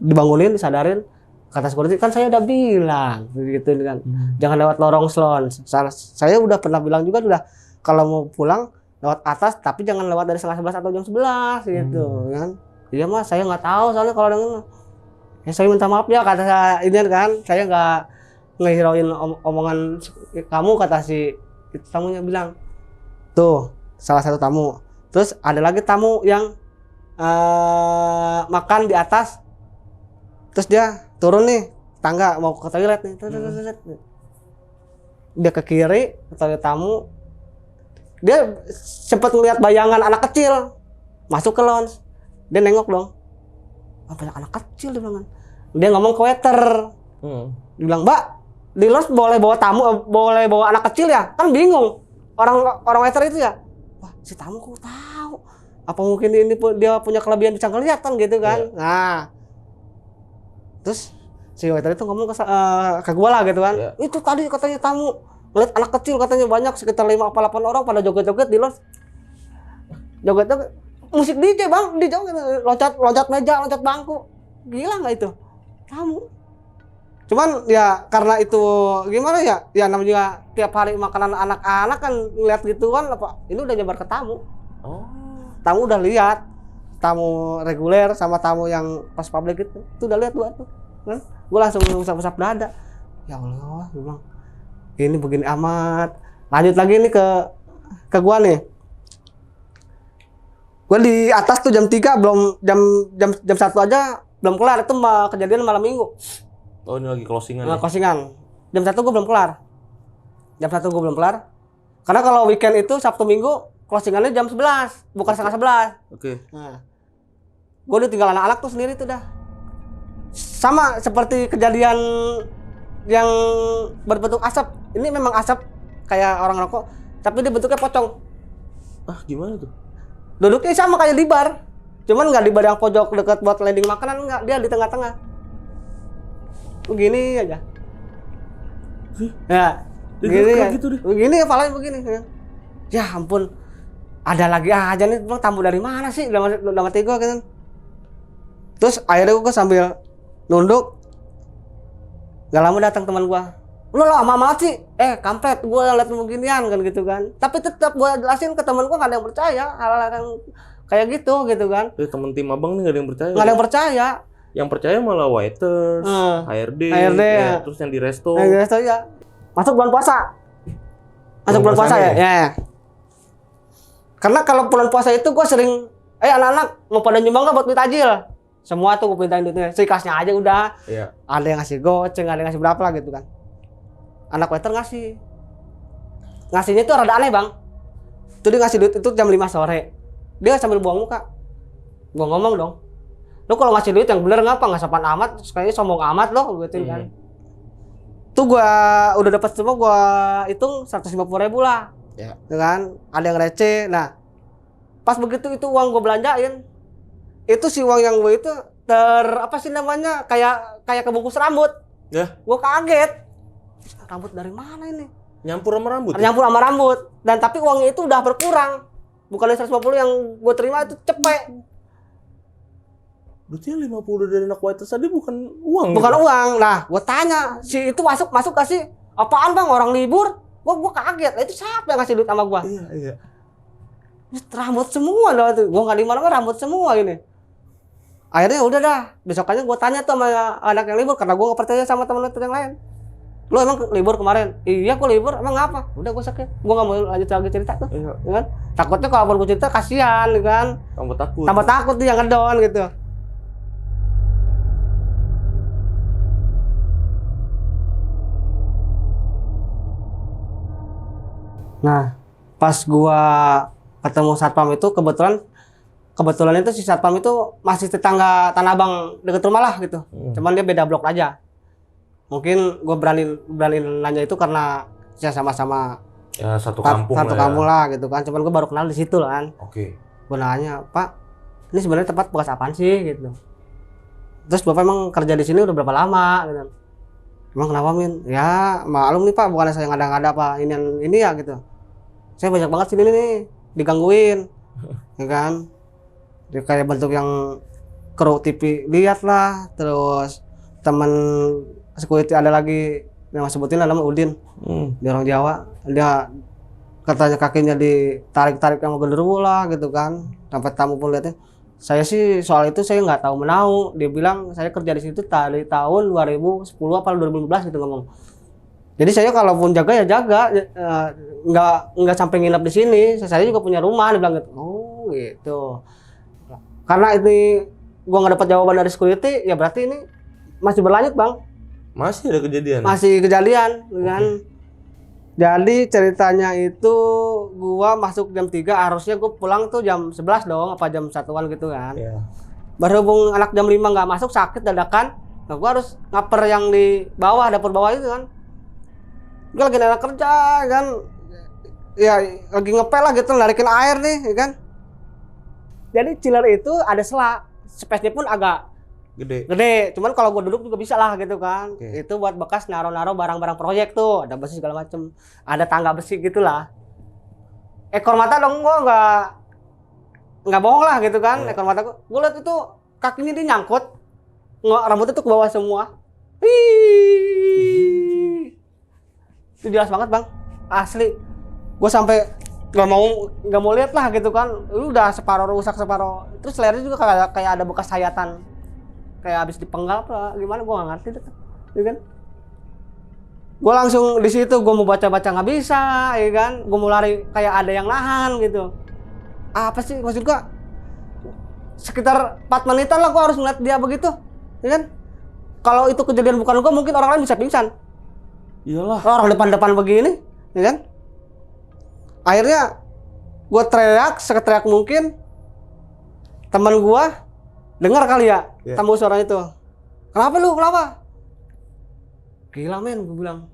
Dibangunin, disadarin. Kata security kan saya udah bilang gitu kan. Jangan lewat lorong lounge. Saya udah pernah bilang juga udah kalau mau pulang lewat atas tapi jangan lewat dari setengah 11 atau jam 11 gitu kan. Iya Mas, saya nggak tahu soalnya kalau dengan ya saya minta maaf ya kata saya ini kan. Saya nggak ngehirauin omongan kamu, kata si tamunya bilang. Tuh, salah satu tamu. Terus ada lagi tamu yang makan di atas. Terus dia turun nih tangga mau ke toilet nih. Dia ke kiri ke toilet tamu. Dia sempat ngeliat bayangan anak kecil masuk ke lounge. Dia nengok dong. Banyak anak kecil dia bilang. Dia ngomong ke waiter. Dia bilang, "Mbak, di lounge boleh bawa tamu, boleh bawa anak kecil ya?" Kan bingung. Orang waiter itu ya. Wah, si tamu kok tahu? Apa mungkin ini dia punya kelebihan bisa ngeliat kan gitu kan. Yeah. Nah. Terus si waiter itu ngomong ke gua lah gitu kan. Yeah. Itu tadi katanya tamu ngeliat anak kecil katanya banyak sekitar 5 apa 8 orang pada joget-joget di lounge. Joget-joget musik DJ Bang, di joget loncat meja, loncat bangku. Gila enggak itu? Tamu. Cuman ya karena itu gimana ya? Ya namanya juga tiap hari makanan anak-anak kan ngeliat gituan apa ini udah nyebar ke tamu. Tamu udah lihat. Tamu reguler sama tamu yang pas publik itu udah lihat dua tuh. Kan? Gue langsung usap-usap dada. Ya Allah, memang ini begini amat. Lanjut lagi nih ke gua nih. Gua di atas tuh jam 3 belum jam 1 aja belum kelar. Itu kejadian malam Minggu. Oh, ini lagi closingan. Closingan. Jam 1 gua belum kelar. Jam 1 gua belum kelar. Karena kalau weekend itu Sabtu Minggu closingannya jam 11, bukan setengah 11. Oke. Nah. Gua ditinggal anak-anak tuh sendiri tuh dah. Sama seperti kejadian yang berbentuk asap. Ini memang asap kayak orang rokok, tapi dia bentuknya pocong. Gimana tuh? Duduknya sama kayak di bar. Cuman nggak di bar yang pojok dekat buat landing makanan, enggak. Dia di tengah-tengah. Begini aja. Ya. Begini ya. Gitu deh. Begini kepalanya begini. Ya ampun. Ada lagi aja nih, bang, tamu dari mana sih? Udah mati gua kan. Terus akhirnya gua sambil nunduk. Gak lama datang teman gua. Lu lama amat sih. Kampret, gua liat beginian kan gitu kan. Tapi tetap gua jelasin ke teman gua, gak ada yang percaya hal-hal yang kayak gitu kan. Temen tim abang nih gak ada yang percaya. Gak ada yang percaya. Yang percaya malah waiters, HRD ya. Terus yang di resto. Yang di resto ya. Masuk bulan puasa. Masuk bulan puasa ya. Ya. Karena kalau bulan puasa itu gua sering, anak-anak mau pada nyumbang gak buat beli tajil? Semua tuh gue pintain duitnya, sekasnya aja udah. Iya. Ada yang ngasih goceng, ada yang ngasih berapa lah gitu kan. Anak waiter ngasih. Ngasihnya tuh rada aneh Bang. Tuh dia ngasih duit itu jam 5 sore. Dia sambil buang muka. Gua ngomong dong. Lu kalau ngasih duit yang bener ngapa? Nggak sopan amat, kayaknya sombong amat lo gitu kan. Tuh gua udah dapat semua, gua hitung 150.000 lah. Ya. Kan? Ada yang receh. Nah, pas begitu itu uang gua belanjain. Itu si uang yang gue itu apa sih namanya, kayak kebungkus rambut. Ya. Gue kaget. Rambut dari mana ini? Nyampur sama rambut? Nyampur sama rambut. Dan tapi uangnya itu udah berkurang. Bukan 150 yang gue terima itu cepet. Berarti 50 dari anak waiters tadi bukan uang? Bukan gitu? Uang. Nah, gue tanya, si itu masuk gak sih? Apaan Bang, orang libur? Gue kaget. Itu siapa yang ngasih duit sama gue? Iya. Rambut semua dah tuh. Gua nggak di mana rambut semua ini. Akhirnya udah dah. Besokannya gua tanya tuh sama anak yang libur karena gua nggak percaya sama teman yang lain. Lo emang libur kemarin? Iya, gua libur. Emang apa? Udah gua sakit. Gua nggak mau lanjut lagi cerita tuh. Iya. Ya kan? Takutnya kalau gua cerita kasihan kan. Tambah takut. Tambah takut tuh yang ngedon gitu. Nah, pas gua ketemu satpam itu kebetulan itu si satpam itu masih tetangga Tanah Abang deket rumah lah gitu. Cuman dia beda blok aja. Mungkin gua berani nanya itu karena ya sama-sama Ya satu kampung lah gitu kan. Cuman gua baru kenal di situ lah kan. Oke. Gua nanya, "Pak, ini sebenarnya tempat bekas apaan sih?" gitu. Terus Bapak emang kerja di sini udah berapa lama gitu. Emang kenapa, Min? Ya, maklum nih Pak, bukannya saya ngada-ngada apa ini ya gitu. Saya banyak banget sini nih digangguin. Ya kan? Dia kayak bentuk yang kru TV lihat lah, terus teman security ada lagi yang sebutin namanya Udin. Dia orang Jawa. Dia katanya kakinya ditarik-tarik sama genderuwo lah gitu kan. Sampai tamu pun lihatnya. Saya sih soal itu saya nggak tahu menau. Dia bilang saya kerja di situ dari tahun 2010 apa 2015 gitu ngomong. Jadi saya kalaupun jaga ya jaga, nggak sampai nginep di sini. Saya juga punya rumah, dia bilang gitu. Oh gitu. Karena ini gua nggak dapat jawaban dari security, ya berarti ini masih berlanjut bang. Masih ada kejadian? Masih kejadian, kan? Jadi ceritanya itu gua masuk jam 3, harusnya gua pulang tuh jam 11 dong, apa jam 1-an gitu kan. Iya. Berhubung anak jam 5 nggak masuk, sakit dadakan. Nah gua harus ngaper yang di bawah, dapur bawah itu kan. Gua lagi enak kerja kan. Ya lagi ngepel lah gitu, narikin air nih, ya kan. Jadi chiller itu ada selak, space-nya pun agak gede, cuman kalau gue duduk juga bisa lah gitu kan. Itu buat bekas naro-naro barang-barang proyek tuh, ada besi segala macem, ada tangga besi gitulah. Ekor mata dong gue nggak bohong lah gitu kan. Ekor mata gue liat itu kakinya dia nyangkut, rambutnya tuh ke bawah semua. Itu jelas banget bang, asli. Gue sampai nggak mau lihat lah gitu kan. Udah separuh rusak separuh, terus lehernya juga kayak ada bekas sayatan. Kayak habis dipenggal apa gimana gue nggak ngerti deh, ya kan? Gue langsung di situ gue mau baca nggak bisa, ya kan? Gue mau lari kayak ada yang nahan gitu. Apa sih maksud gue? Sekitar 4 menitan lah gue harus ngeliat dia begitu, ya kan? Kalau itu kejadian bukan gue, mungkin orang lain bisa pingsan. Iyalah. Orang depan begini, ya kan? Akhirnya gue teriak seketeriak mungkin. Teman gue dengar kali ya, tamu suara itu. Kenapa lu? Kenapa? Gila men, gue bilang.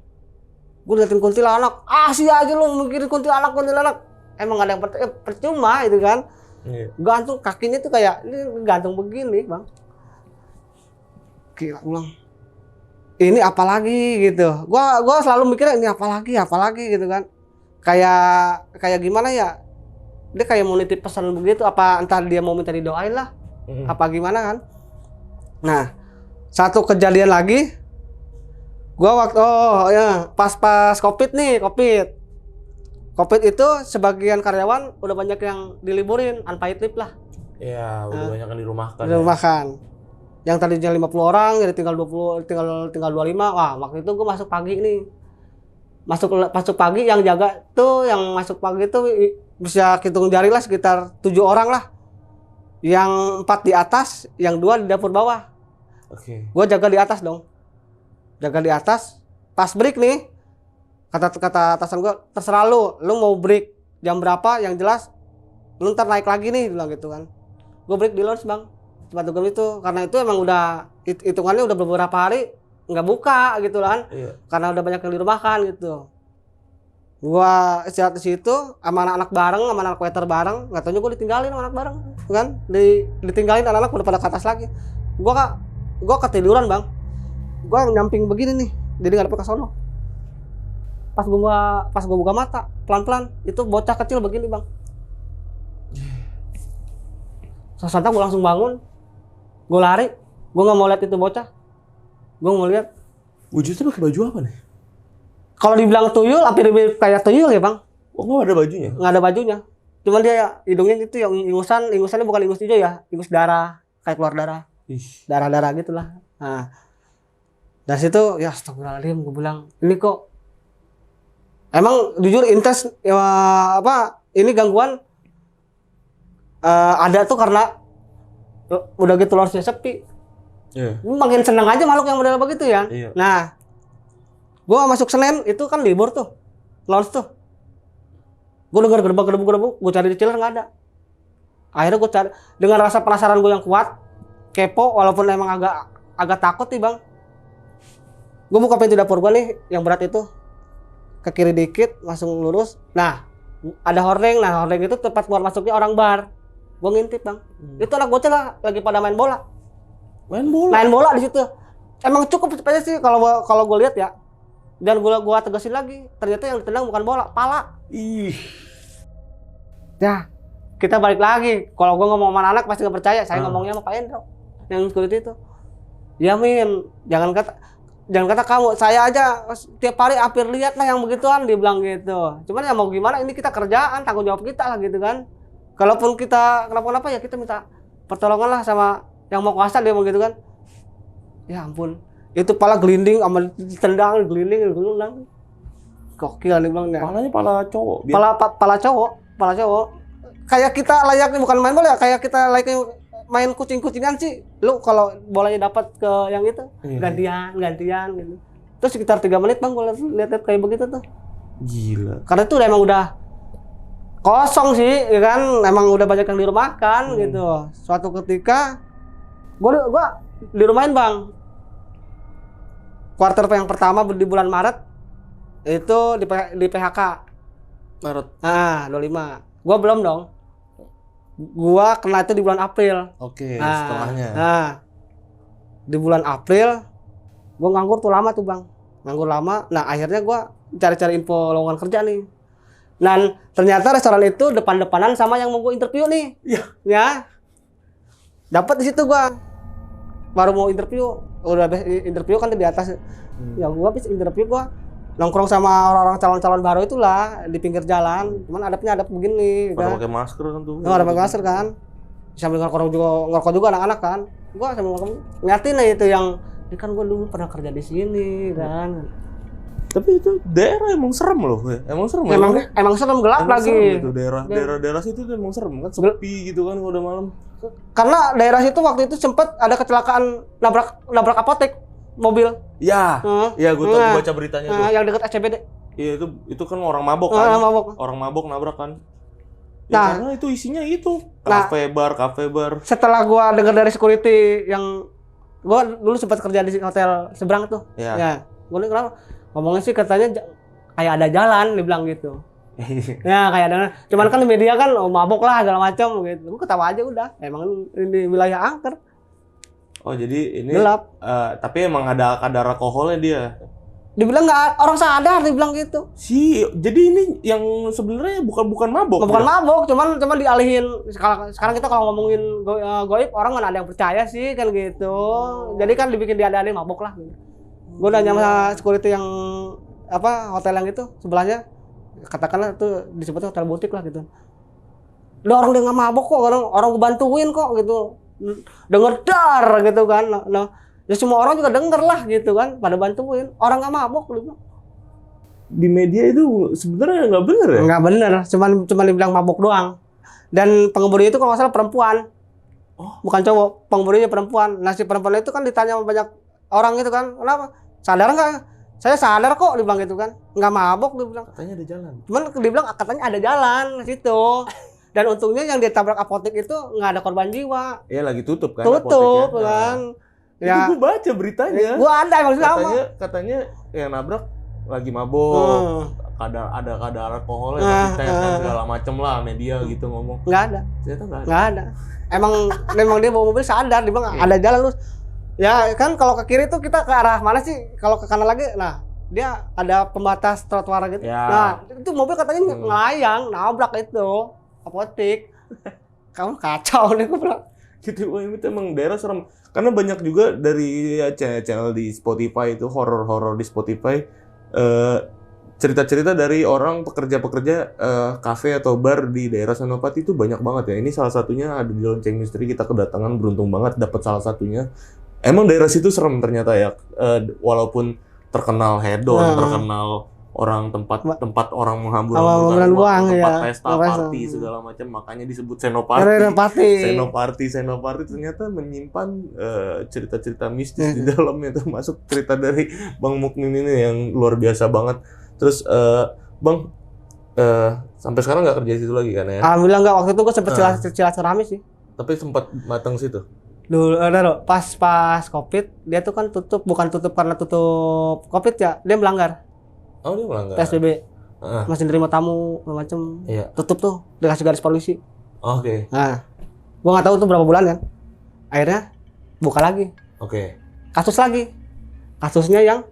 Gue liatin kuntilanak. Sih aja lu mikirin kuntilanak. Emang gak ada yang percuma itu kan. Gantung kakinya tuh kayak ini gantung begini bang. Gila, gue bilang. Ini apa lagi gitu. Gua selalu mikirnya ini apa lagi gitu kan. Kayak gimana ya? Dia kayak mau nitip pesan begitu, apa entar dia mau minta didoain lah. Apa gimana kan? Nah, satu kejadian lagi, gua waktu pas COVID itu sebagian karyawan udah banyak yang diliburin, unpaid leave lah. Iya, udah banyak yang dirumahkan. Dirumahkan. Yang tadinya 50 orang jadi tinggal 20, tinggal 25. Wah, waktu itu gua masuk pagi nih. Masuk pagi, yang jaga tuh yang masuk pagi tuh bisa hitung jari lah sekitar 7 orang lah. Yang 4 di atas, yang 2 di dapur bawah. Gue jaga di atas dong. Jaga di atas. Pas break nih, kata atasan gue, terserah lu mau break jam berapa, yang jelas lu ntar naik lagi nih, bilang gitu kan. Gue break di lounge bang, tempat dugem itu, karena itu emang udah hitungannya udah beberapa hari nggak buka gitu kan. Karena udah banyak yang dirumahkan gitu. Gua istirahat di situ sama anak-anak bareng, sama anak waiter bareng. Nggak taunya gua ditinggalin sama anak bareng, kan? Ditinggalin anak-anak udah pada ke atas lagi. Gua ketiduran bang. Gua nyamping begini nih, jadi nggak dapet ke sono. Pas gua buka mata, pelan-pelan itu bocah kecil begini bang. Sasanta gua langsung bangun, gua lari, gua nggak mau lihat itu bocah. Gua mau lihat. Wujudnya pakai baju apa nih? Kalau dibilang tuyul, apa kayak tuyul ya bang? Oh, nggak ada bajunya? Nggak ada bajunya. Cuman dia ya, hidungnya itu yang ingusannya bukan ingus hijau ya, ingus darah, kayak keluar darah. Darah-darah gitulah. Nah, dari situ ya astagfirullahaladzim, gue bilang, ini kok emang jujur intens ya, ini gangguan ada tuh karena udah gitu lonsnya sepi. Makin seneng aja makhluk yang model begitu ya. Nah, gue masuk Senin itu kan libur tuh, lons tuh. Gue denger gerbek, gue cari di chiller nggak ada. Akhirnya gue cari dengan rasa penasaran gue yang kuat, kepo walaupun emang agak takut nih bang. Gue buka pintu dapur gue nih yang berat itu, ke kiri dikit langsung lurus. Nah ada hordeng, itu tempat keluar masuknya orang bar. Gue ngintip bang, itu anak bocah lah lagi pada main bola di situ. Emang cukup aja sih kalau gue lihat ya. Dan gue tegasin lagi, ternyata yang ditendang bukan bola, pala. Ya, kita balik lagi. Kalau gue ngomong sama anak pasti nggak percaya. Saya ngomongnya sama Pak Endro, yang security itu. Ya Min, jangan kata kamu, saya aja tiap hari hampir lihat lah yang begituan, dia bilang gitu. Cuman ya mau gimana, ini kita kerjaan, tanggung jawab kita lah gitu kan. Kalaupun kita kenapa-kenapa ya kita minta pertolongan lah sama yang mau kuasa, dia mau gitu kan. Ya ampun. Itu pala gelinding sama ditendang, gelinding. Gokil nih bang. Palanya pala cowok. Pala cowok. Kayak kita layaknya bukan main bola ya, kayak kita layaknya main kucing-kucingan sih. Lu kalau bolanya dapat ke yang itu, gantian gitu. Terus sekitar 3 menit bang, gue lihat kayak begitu tuh. Gila. Karena itu emang udah kosong sih, ya kan. Emang udah banyak yang dirumahkan gitu. Suatu ketika, gue dirumahin bang. Kuarter yang pertama di bulan Maret itu di PHK. Maret. 25. Gua belum dong. Gua kena itu di bulan April. Oke, setelahnya. Di bulan April gua nganggur tuh lama tuh, Bang. Nganggur lama. Nah, akhirnya gua cari-cari info lowongan kerja nih. Dan ternyata restoran itu depan-depanan sama yang mau gua interview nih. Iya. Ya. Dapat di situ gua. Baru mau interview, udah interview kan di atas. Ya gua habis interview gua nongkrong sama orang-orang calon-calon baru itulah di pinggir jalan. Cuman adabnya adab begini Pada kan. pakai masker kan tuh. Ada pakai masker kan. Sambil ngerokok juga anak-anak kan. Gua sambil ngeliatin aja itu yang ini kan gua dulu pernah kerja di sini kan. Tapi itu daerah emang serem loh, emang serem. Emang serem, gelap emang lagi. Serem itu daerah situ tuh emang serem kan, sepi gitu kan kalau udah malam. Karena daerah situ waktu itu sempat ada kecelakaan nabrak apotek mobil. Ya, ya gue tahu baca beritanya tuh. Yang dekat SCBD. Iya itu kan orang mabok kan. Orang mabok nabrak kan. Ya, karena itu isinya itu kafe bar. Setelah gua dengar dari security yang gua dulu sempat kerja di hotel seberang tuh. Ya gua nih kenapa? Ngomongnya sih katanya kayak ada jalan, dibilang gitu. Ya kayak ada, cuman kan di media kan mabok lah segala macam gitu. Gua ketawa aja udah. Emang ini wilayah angker. Oh jadi ini gelap. Tapi emang ada kadar alkoholnya dia. Dibilang nggak, orang sadar dibilang gitu. Jadi ini yang sebenarnya bukan mabok. Bukan mabok, cuman dialihin. Sekarang kita kalau ngomongin goib, orang kan ada yang percaya sih kan gitu. Jadi kan dibikin diada-adain mabok lah. Gue nanya sama security yang hotel yang itu sebelahnya, katakanlah itu disebutnya hotel butik lah gitu. Udah orang dia nggak mabok kok, orang gue bantuin kok gitu. Denger dar gitu kan. Nah, ya semua orang juga denger lah gitu kan, pada bantuin. Orang nggak mabok gitu. Di media itu sebenarnya nggak bener ya? Nggak bener, cuman dibilang mabok doang. Dan pengemudi itu kalau nggak salah perempuan. Bukan cowok, pengemudinya perempuan. Nah si perempuan itu kan ditanya sama banyak orang gitu kan, kenapa? Sadar nggak? Saya sadar kok, dibilang gitu kan. Nggak mabok, dibilang. Katanya ada jalan. Cuman dibilang katanya ada jalan ke situ. Dan untungnya yang ditabrak apotek itu nggak ada korban jiwa. Iya lagi tutup kan. Tutup kan. Ya. Itu gue baca beritanya. Gue ada emang sama. Katanya yang nabrak lagi mabok. Ada kadar alkoholnya, tapi tes dan segala macem lah media gitu ngomong. Nggak ada. Ternyata nggak ada. Memang dia bawa mobil sadar, dia bilang ada jalan lu. Ya kan kalau ke kiri tuh kita ke arah mana sih? Kalau ke kanan lagi, nah dia ada pembatas trotoar gitu. Ya. Nah itu mobil katanya ngelayang, nabrak itu apotek. Kamu kacau nih gue bilang. Gitu, itu emang daerah serem. Karena banyak juga dari channel di Spotify itu horor di Spotify cerita-cerita dari orang pekerja-pekerja kafe atau bar di daerah Senopati itu banyak banget ya. Ini salah satunya ada di Lonceng Misteri, kita kedatangan, beruntung banget dapat salah satunya. Emang daerah situ serem ternyata ya, walaupun terkenal hedon, terkenal orang tempat orang menghambur-hamburkan uang, tempat pesta party segala macam, makanya disebut Senopati. Senopati ternyata menyimpan cerita-cerita mistis di dalamnya, termasuk cerita dari Bang Mukmin ini yang luar biasa banget. Terus Bang sampai sekarang nggak kerja di situ lagi kan ya? Alhamdulillah nggak, waktu itu gue sempet silaturahmi sih. Tapi sempat matang situ. Dulu pas Covid dia tuh kan bukan tutup karena tutup Covid ya, dia melanggar. Oh, dia melanggar. PSBB. Masih nerima tamu macam. Iya. Tutup tuh, dikasih garis polisi. Oke. Nah, gua nggak tahu tuh berapa bulan kan. Akhirnya buka lagi. Oke. Kasus lagi. Kasusnya yang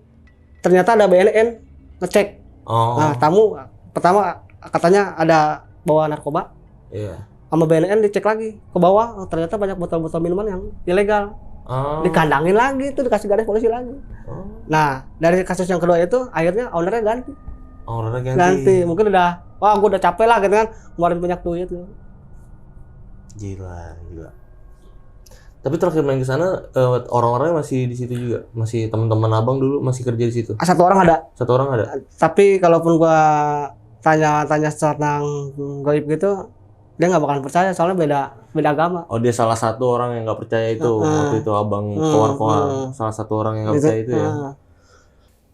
ternyata ada BNN ngecek. Nah, tamu pertama katanya ada bawa narkoba. Iya. Sama BNN dicek lagi ke bawah, ternyata banyak botol-botol minuman yang ilegal. Dikandangin lagi tuh, dikasih garis polisi lagi. Nah, dari kasus yang kedua itu akhirnya ownernya ganti. Ganti. Mungkin udah, wah gue udah capek lah gitu kan, ngeluarin banyak duit gitu. Gila. Tapi terakhir main ke sana orang-orangnya masih di situ juga, masih teman-teman abang dulu masih kerja di situ. Satu orang ada. Tapi kalaupun gua tanya tentang gaib gitu, dia nggak bakalan percaya, soalnya beda agama. Oh, dia salah satu orang yang nggak percaya itu. Waktu itu abang koar-koar salah satu orang yang nggak percaya itu ya.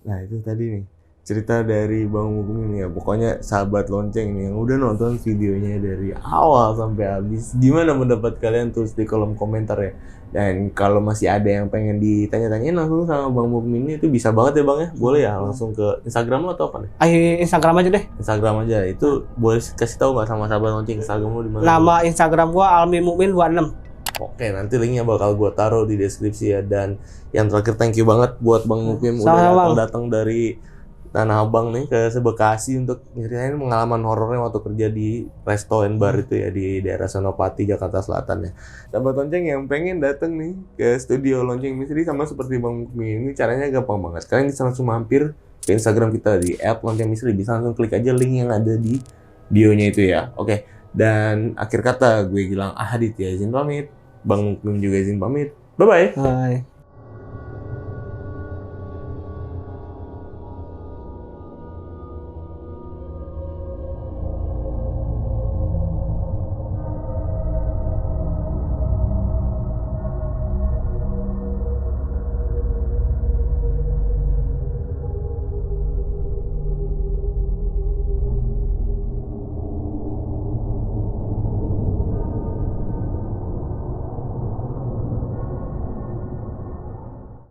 Nah, itu tadi nih cerita dari Bang Mukmin ini ya. Pokoknya sahabat lonceng nih yang udah nonton videonya dari awal sampai habis, gimana pendapat kalian, tulis di kolom komentar ya. Dan kalau masih ada yang pengen ditanya-tanyain langsung sama Bang Mukmin itu bisa banget ya Bang ya. Boleh ya langsung ke Instagram lo atau apa nih? Instagram aja deh. Instagram aja. Itu boleh kasih tahu nggak sama sahabat lonceng Instagram lo di mana? Nama Instagram gua almimukmin26. Oke, nanti linknya bakal gua taruh di deskripsi ya. Dan yang terakhir, thank you banget buat Bang Mukmin udah datang dari Tanah Abang nih ke Bekasi untuk nyeritain pengalaman horornya waktu kerja di resto and bar itu ya di daerah Senopati, Jakarta Selatan ya. Sahabat lonceng yang pengen datang nih ke studio Lonceng Misteri sama seperti Bang Mukmin ini, caranya gampang banget. Kalian bisa langsung mampir ke Instagram kita di @loncengmisteri, bisa langsung klik aja link yang ada di bio-nya itu ya. Oke. Dan akhir kata gue Gilang Ahadit ya izin pamit, Bang Mukmin juga izin pamit. Bye bye.